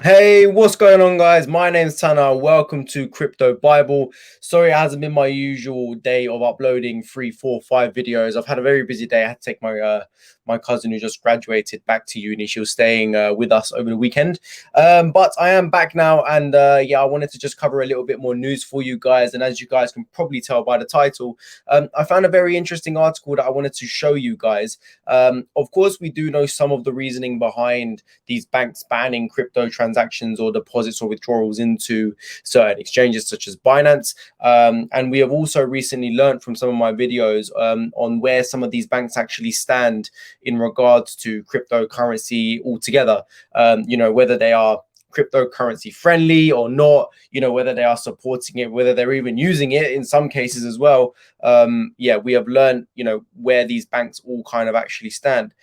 Hey, what's going on, guys? My name's Tanner. Welcome to Crypto Bible. Sorry, it hasn't been my usual day of uploading 3, 4, 5 videos. I've had a very busy day. I had to take my cousin who just graduated back to uni. She was staying with us over the weekend. But I am back now, and yeah, I wanted to just cover a little bit more news for you guys. And as you guys can probably tell by the title, I found a very interesting article that I wanted to show you guys. Of course, we do know some of the reasoning behind these banks banning crypto transactions or deposits or withdrawals into certain exchanges such as Binance. And we have also recently learned from some of my videos on where some of these banks actually stand in regards to cryptocurrency altogether. Whether they are cryptocurrency friendly or not, whether they are supporting it, whether they're even using it in some cases as well. Yeah, we have learned, where these banks all kind of actually stand.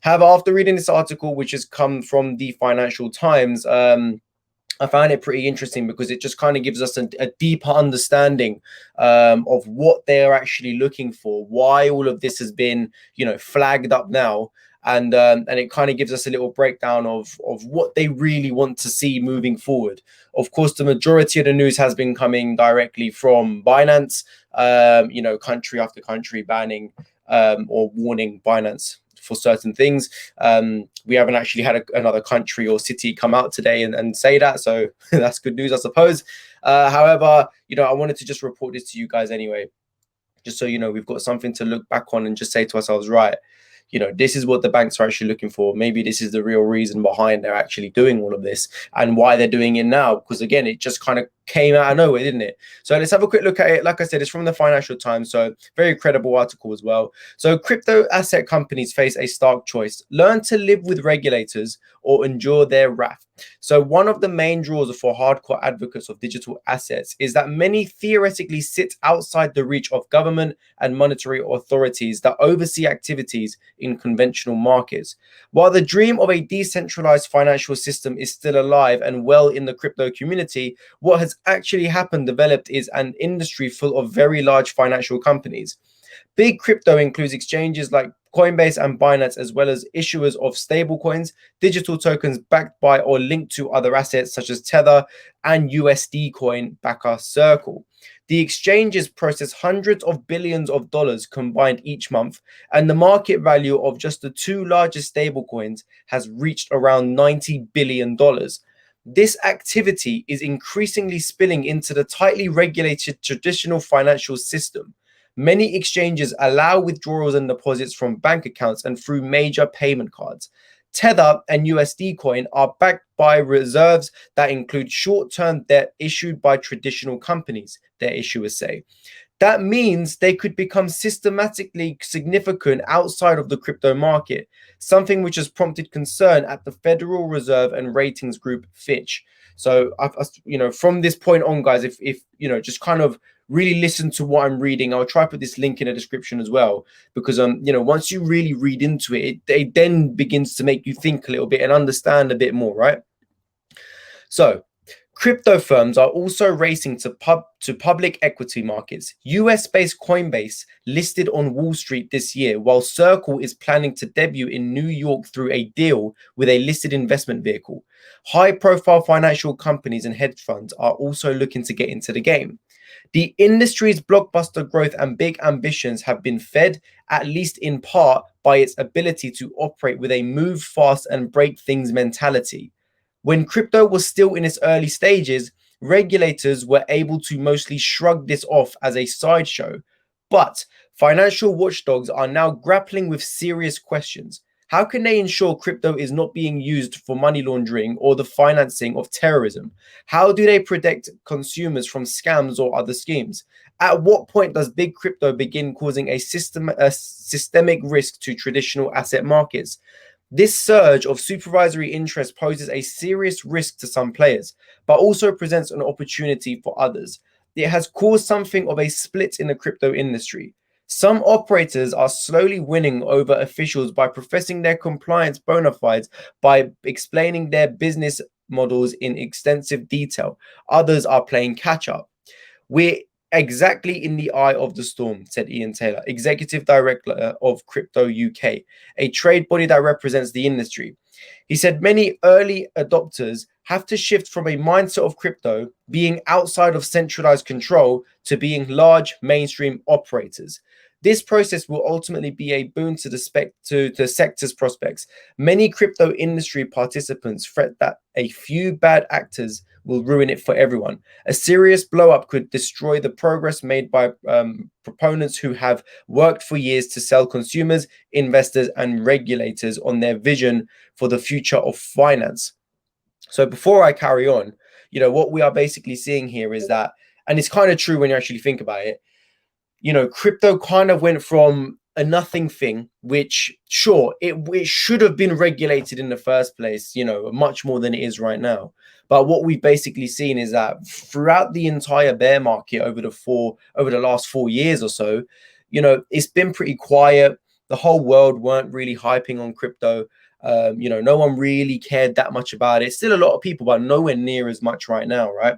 However, after reading this article, which has come from the Financial Times, I found it pretty interesting because it just kind of gives us a deeper understanding of what they're actually looking for, why all of this has been, flagged up now, and it kind of gives us a little breakdown of what they really want to see moving forward. Of course, the majority of the news has been coming directly from Binance, country after country banning or warning Binance for certain things. We haven't actually had another country or city come out today and say that, so that's good news, I suppose. However, I wanted to just report this to you guys anyway, just so we've got something to look back on and just say to ourselves, right, this is what the banks are actually looking for. Maybe this is the real reason behind they're actually doing all of this and why they're doing it now. Because again, it just kind of came out of nowhere, didn't it? So let's have a quick look at it. Like I said, it's from the Financial Times, so very credible article as well. So crypto asset companies face a stark choice: learn to live with regulators or endure their wrath. So one of the main draws for hardcore advocates of digital assets is that many theoretically sit outside the reach of government and monetary authorities that oversee activities in conventional markets. While the dream of a decentralized financial system is still alive and well in the crypto community, what has actually developed is an industry full of very large financial companies. Big crypto includes exchanges like Coinbase and Binance, as well as issuers of stablecoins, digital tokens backed by or linked to other assets such as Tether and USD coin backer Circle. The exchanges process hundreds of billions of dollars combined each month, and the market value of just the two largest stablecoins has reached around $90 billion. This activity is increasingly spilling into the tightly regulated traditional financial system. Many exchanges allow withdrawals and deposits from bank accounts and through major payment cards. Tether and USD coin are backed by reserves that include short-term debt issued by traditional companies, their issuers say. That means they could become systematically significant outside of the crypto market, something which has prompted concern at the Federal Reserve and ratings group Fitch. So, from this point on, guys, if just kind of really listen to what I'm reading. I'll try to put this link in the description as well, because once you really read into it, it then begins to make you think a little bit and understand a bit more, right? So crypto firms are also racing to public equity markets. US-based Coinbase listed on Wall Street this year, while Circle is planning to debut in New York through a deal with a listed investment vehicle. High-profile financial companies and hedge funds are also looking to get into the game. The industry's blockbuster growth and big ambitions have been fed, at least in part, by its ability to operate with a move fast and break things mentality. When crypto was still in its early stages, regulators were able to mostly shrug this off as a sideshow. But financial watchdogs are now grappling with serious questions. How can they ensure crypto is not being used for money laundering or the financing of terrorism? How do they protect consumers from scams or other schemes? At what point does big crypto begin causing a systemic risk to traditional asset markets? This surge of supervisory interest poses a serious risk to some players, but also presents an opportunity for others. It has caused something of a split in the crypto industry. Some operators are slowly winning over officials by professing their compliance bona fides, by explaining their business models in extensive detail. Others are playing catch up. We're Exactly in the eye of the storm, said Ian Taylor, Executive Director of Crypto UK, a trade body that represents the industry. He said many early adopters have to shift from a mindset of crypto being outside of centralized control to being large mainstream operators. This process will ultimately be a boon to the sector's prospects. Many crypto industry participants fret that a few bad actors will ruin it for everyone. A serious blow-up could destroy the progress made by proponents who have worked for years to sell consumers, investors, and regulators on their vision for the future of finance. So before I carry on, what we are basically seeing here is that, and it's kind of true when you actually think about it, crypto kind of went from a nothing thing, which sure, it should have been regulated in the first place, much more than it is right now. But what we've basically seen is that throughout the entire bear market over the last 4 years or so, it's been pretty quiet. The whole world weren't really hyping on crypto. No one really cared that much about it. Still a lot of people, but nowhere near as much right now, right?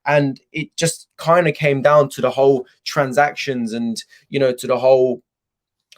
And it just kind of came down to the whole transactions and, to the whole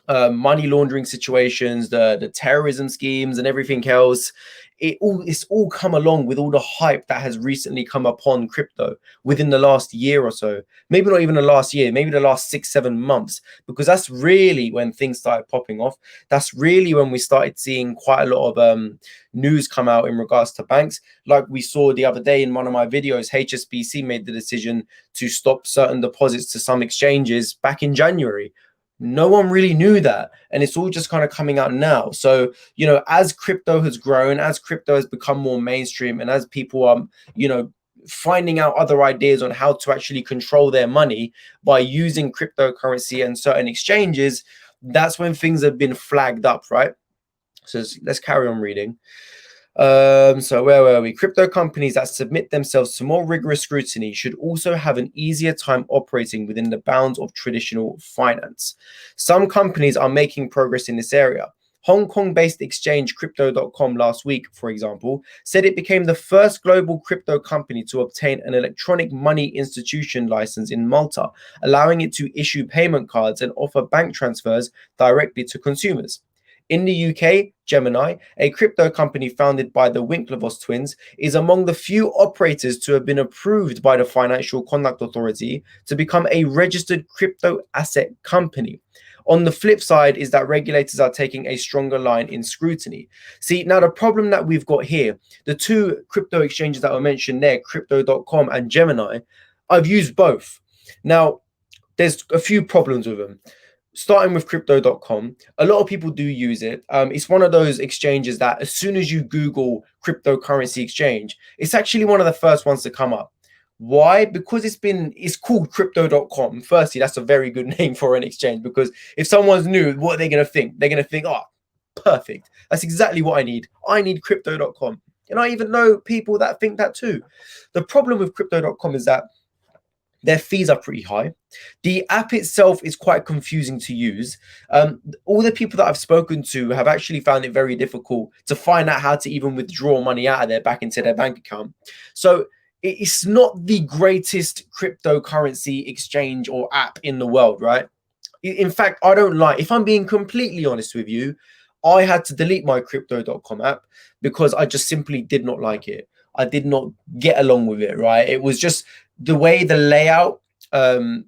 money laundering situations, the terrorism schemes and everything else. It's all come along with all the hype that has recently come upon crypto within the last year or so. Maybe not even the last year, maybe the last 6-7 months, because that's really when things started popping off. That's really when we started seeing quite a lot of news come out in regards to banks. Like we saw the other day in one of my videos, HSBC made the decision to stop certain deposits to some exchanges back in January. No one really knew that, and it's all just kind of coming out now. So as crypto has grown, as crypto has become more mainstream, and as people are finding out other ideas on how to actually control their money by using cryptocurrency and certain exchanges, that's when things have been flagged up, right? So let's carry on reading. So where were we? Crypto companies that submit themselves to more rigorous scrutiny should also have an easier time operating within the bounds of traditional finance. Some companies are making progress in this area. Hong Kong-based exchange Crypto.com last week, for example, said it became the first global crypto company to obtain an electronic money institution license in Malta, allowing it to issue payment cards and offer bank transfers directly to consumers. In the UK, Gemini, a crypto company founded by the Winklevoss twins, is among the few operators to have been approved by the Financial Conduct Authority to become a registered crypto asset company. On the flip side is that regulators are taking a stronger line in scrutiny. See, now the problem that we've got here, the two crypto exchanges that were mentioned there, Crypto.com and Gemini, I've used both. Now, there's a few problems with them. Starting with Crypto.com, a lot of people do use it. It's one of those exchanges that as soon as you Google cryptocurrency exchange, it's actually one of the first ones to come up. Why? Because it's called Crypto.com. Firstly, that's a very good name for an exchange, because if someone's new, what are they going to think? They're going to think, oh, perfect. That's exactly what I need. I need Crypto.com. And I even know people that think that too. The problem with Crypto.com is that their fees are pretty high. The app itself is quite confusing to use. All the people that I've spoken to have actually found it very difficult to find out how to even withdraw money out of there back into their bank account. So it's not the greatest cryptocurrency exchange or app in the world, right? In fact, I don't like, if I'm being completely honest with you, I had to delete my Crypto.com app because I just simply did not like it. I did not get along with it, right? It was just the way the layout, the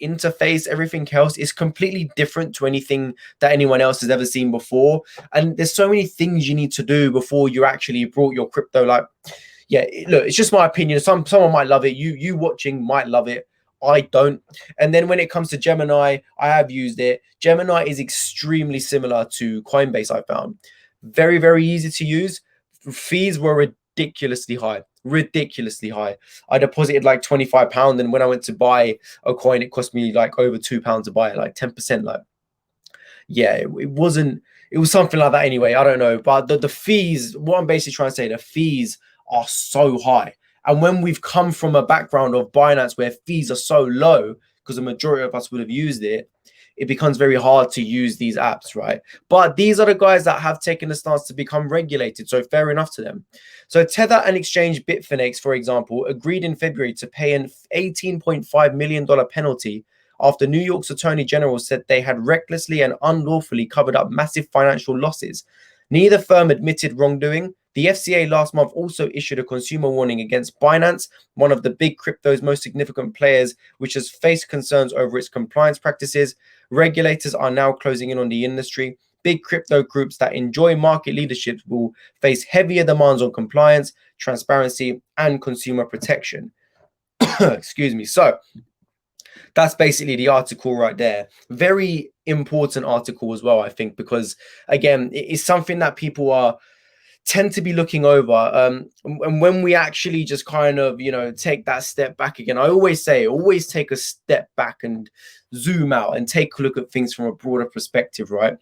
interface, everything else is completely different to anything that anyone else has ever seen before. And there's so many things you need to do before you actually brought your crypto. Like, yeah, look, it's just my opinion. Someone might love it. You watching might love it. I don't. And then when it comes to Gemini, I have used it. Gemini is extremely similar to Coinbase, I found. Very, very easy to use. Fees were ridiculously high. Ridiculously high. I deposited like £25, and when I went to buy a coin, it cost me like over £2 to buy it, like 10%. Like, yeah, it wasn't, it was something like that anyway. I don't know. But the fees, what I'm basically trying to say, the fees are so high. And when we've come from a background of Binance where fees are so low, because the majority of us would have used it, it becomes very hard to use these apps, right? But these are the guys that have taken the stance to become regulated, so fair enough to them. So Tether and exchange Bitfinex, for example, agreed in February to pay an $18.5 million penalty after New York's attorney general said they had recklessly and unlawfully covered up massive financial losses. Neither firm admitted wrongdoing. The FCA last month also issued a consumer warning against Binance, one of the big crypto's most significant players, which has faced concerns over its compliance practices. Regulators are now closing in on the industry. Big crypto groups that enjoy market leadership will face heavier demands on compliance, transparency, and consumer protection. Excuse me. So that's basically the article right there. Very important article as well, I think, because again, it's something that people are tend to be looking over. And when we actually just kind of, take that step back again, I always say, always take a step back and zoom out and take a look at things from a broader perspective, right?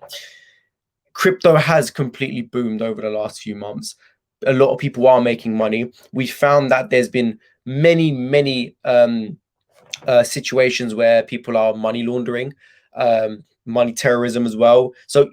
Crypto has completely boomed over the last few months. A lot of people are making money. We found that there's been many situations where people are money laundering, money terrorism as well. So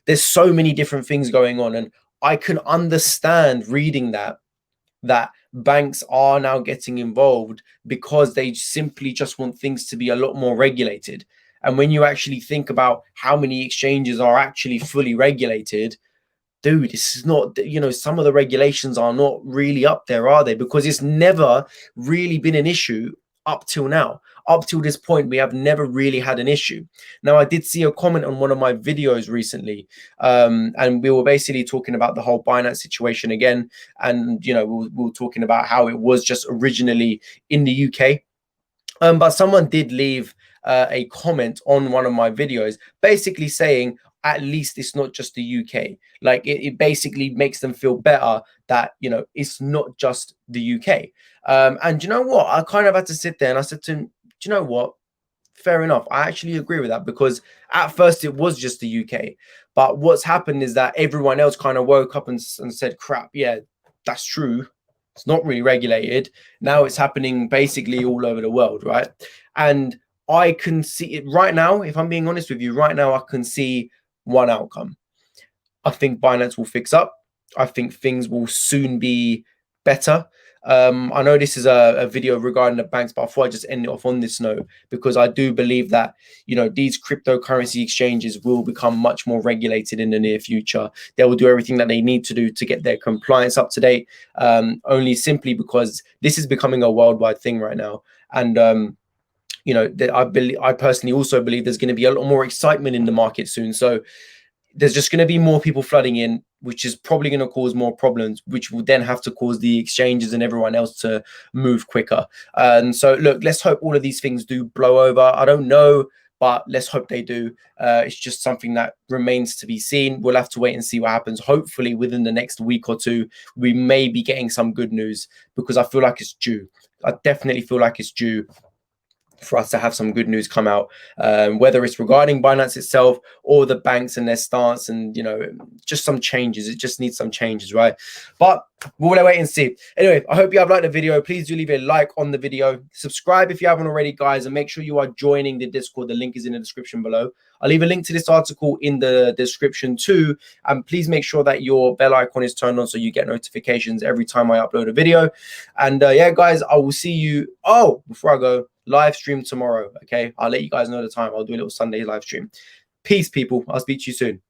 there's so many different things going on, and I can understand reading that banks are now getting involved because they simply just want things to be a lot more regulated. And when you actually think about how many exchanges are actually fully regulated, dude, this is not, some of the regulations are not really up there, are they? Because it's never really been an issue up till now. Up till this point, we have never really had an issue. Now, I did see a comment on one of my videos recently, and we were basically talking about the whole Binance situation again. And, we were talking about how it was just originally in the UK. But someone did leave a comment on one of my videos basically saying, at least it's not just the UK. Like it basically makes them feel better that, it's not just the UK. And you know what? I kind of had to sit there and I said to him, do you know what? Fair enough. I actually agree with that, because at first it was just the UK. But what's happened is that everyone else kind of woke up and said, crap, yeah, that's true. It's not really regulated. Now it's happening basically all over the world, right? And I can see it right now. If I'm being honest with you, right now I can see one outcome. I think Binance will fix up. I think things will soon be better. I know this is a video regarding the banks, but I thought I'd just end it off on this note, because I do believe that, these cryptocurrency exchanges will become much more regulated in the near future. They will do everything that they need to do to get their compliance up to date, only simply because this is becoming a worldwide thing right now. And, I personally also believe there's going to be a lot more excitement in the market soon. So there's just going to be more people flooding in, which is probably going to cause more problems, which will then have to cause the exchanges and everyone else to move quicker. And so, look, let's hope all of these things do blow over. I don't know, but let's hope they do. It's just something that remains to be seen. We'll have to wait and see what happens. Hopefully, within the next week or two, we may be getting some good news, because I feel like it's due. I definitely feel like it's due for us to have some good news come out, whether it's regarding Binance itself or the banks and their stance, and just some changes. It just needs some changes, right? But we'll wait and see. Anyway, I hope you have liked the video. Please do leave a like on the video, subscribe if you haven't already, guys, and make sure you are joining the Discord. The link is in the description below. I'll leave a link to this article in the description too, and please make sure that your bell icon is turned on so you get notifications every time I upload a video. And yeah, guys, I will see you. Oh, before I go, live stream tomorrow. Okay, I'll let you guys know the time. I'll do a little Sunday live stream. Peace, people. I'll speak to you soon.